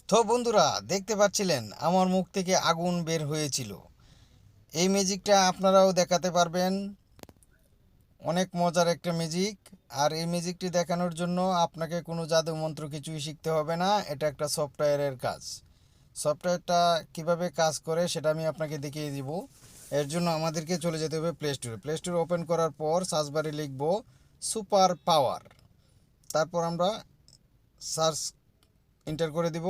তো বন্ধুরা দেখতে পাচ্ছিলেন আমার মুখ থেকে আগুন বের হয়েছিল। এই ম্যাজিকটা আপনারাও দেখাতে পারবেন। অনেক মজার একটা ম্যাজিক। আর এই ম্যাজিকটি দেখানোর জন্য আপনাকে কোনো জাদু মন্ত্র কিছুই শিখতে হবে না, এটা একটা সফটওয়্যারের কাজ। সফটওয়্যারটা কিভাবে কাজ করে সেটা আমি আপনাকে দেখিয়ে দিব। এর জন্য আমাদেরকে চলে যেতে হবে প্লে স্টোর ওপেন করার পর সার্চ বারে লিখব সুপার পাওয়ার। তারপর আমরা সার্চ এন্টার করে দিব।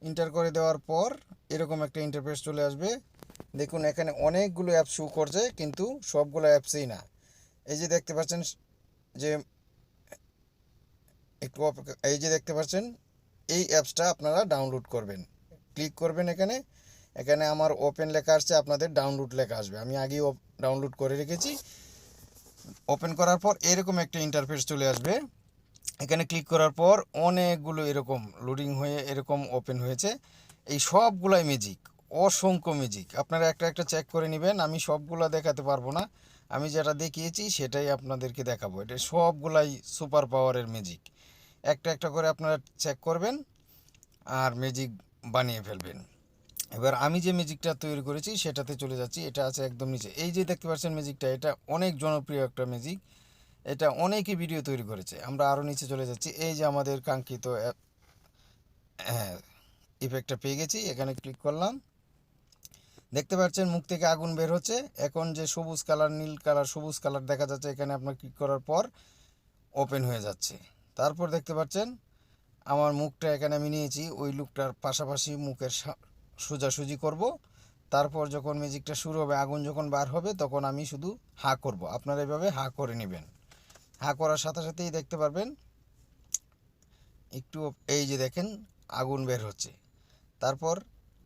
এন্টার করে দেওয়ার পর এরকম একটা ইন্টারফেস চলে আসবে। দেখুন এখানে অনেকগুলো অ্যাপ শো করছে, কিন্তু সবগুলো অ্যাপসই না। এই যে দেখতে পাচ্ছেন যে এই যে দেখতে পাচ্ছেন এই অ্যাপসটা আপনারা ডাউনলোড করবেন। ক্লিক করবেন এখানে। এখানে আমার ওপেন লেখা আসছে, আপনাদের ডাউনলোড লেখা আসবে। আমি আগেই ডাউনলোড করে রেখেছি। ওপেন করার পর এরকম একটা ইন্টারফেস চলে আসবে। এখানে ক্লিক করার পর অনেকগুলো এরকম লোডিং হয়ে এরকম ওপেন হয়েছে। এই সবগুলাই ম্যাজিক, অসংখ্য ম্যাজিক। আপনারা একটা একটা চেক করে নেবেন। আমি সবগুলা দেখাতে পারবো না, আমি যেটা দেখিয়েছি সেটাই আপনাদেরকে দেখাবো। এটা সবগুলাই সুপার পাওয়ারের ম্যাজিক। একটা একটা করে আপনারা চেক করবেন আর ম্যাজিক বানিয়ে ফেলবেন। এবার আমি যে ম্যাজিকটা তৈরি করেছি সেটাতে চলে যাচ্ছি। এটা আছে একদম নিচে, এই যে দেখতে পাচ্ছেন ম্যাজিকটা, এটা অনেক জনপ্রিয় একটা ম্যাজিক। এটা অনেকেই ভিডিও তৈরি করেছে। আমরা আরও নিচে চলে যাচ্ছি। এই যে আমাদের কাঙ্ক্ষিত হ্যাঁ ইফেক্টটা পেয়ে গেছি। এখানে ক্লিক করলাম, দেখতে পাচ্ছেন মুখ থেকে আগুন বের হচ্ছে। এখন যে সবুজ কালার, নীল কালার, সবুজ কালার দেখা যাচ্ছে, এখানে আপনার ক্লিক করার পর ওপেন হয়ে যাচ্ছে। তারপর দেখতে পাচ্ছেন আমার মুখটা এখানে আমি নিয়েছি, ওই লুকটার পাশাপাশি মুখের সোজাসুজি করব। তারপর যখন ম্যাজিকটা শুরু হবে, আগুন যখন বার হবে, তখন আমি শুধু হা করব। আপনারা এভাবে হা করে নেবেন। হা করার সাথে সাথেই দেখতে পারবেন একটু, এই যে দেখেন আগুন বের হচ্ছে। তারপর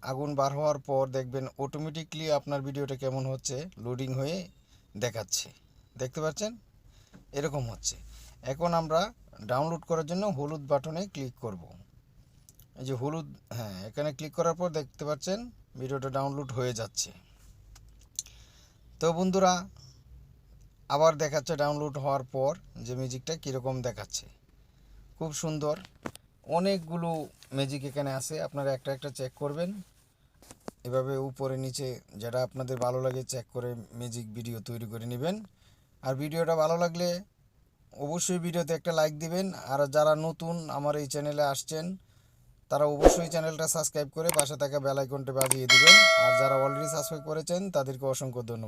আগুন বার হওয়ার পর দেখবেন অটোমেটিকলি আপনার ভিডিওটা কেমন হচ্ছে, লোডিং হয়ে দেখাচ্ছে। দেখতে পাচ্ছেন এরকম হচ্ছে। এখন আমরা ডাউনলোড করার জন্য হলুদ বাটনে ক্লিক করব। এই যে হলুদ, হ্যাঁ, এখানে ক্লিক করার পর দেখতে পাচ্ছেন ভিডিওটা ডাউনলোড হয়ে যাচ্ছে। তো বন্ধুরা আবার দেখাচ্ছে ডাউনলোড হওয়ার পর যে ম্যাজিকটা কীরকম দেখাচ্ছে। খুব সুন্দর, অনেকগুলো ম্যাজিক এখানে আছে। আপনারা একটা একটা চেক করবেন, এভাবে উপরে নিচে যেটা আপনাদের ভালো লাগে চেক করে ম্যাজিক ভিডিও তৈরি করে নেবেন। আর ভিডিওটা ভালো লাগলে অবশ্যই ভিডিওতে একটা লাইক দিবেন। আর যারা নতুন আমার এই চ্যানেলে আসছেন তারা অবশ্যই চ্যানেলটা সাবস্ক্রাইব করে পাশে থাকা বেল আইকনটা বাজিয়ে দিবেন। আর যারা অলরেডি সাবস্ক্রাইব করেছেন তাদেরকে অসংখ্য ধন্যবাদ।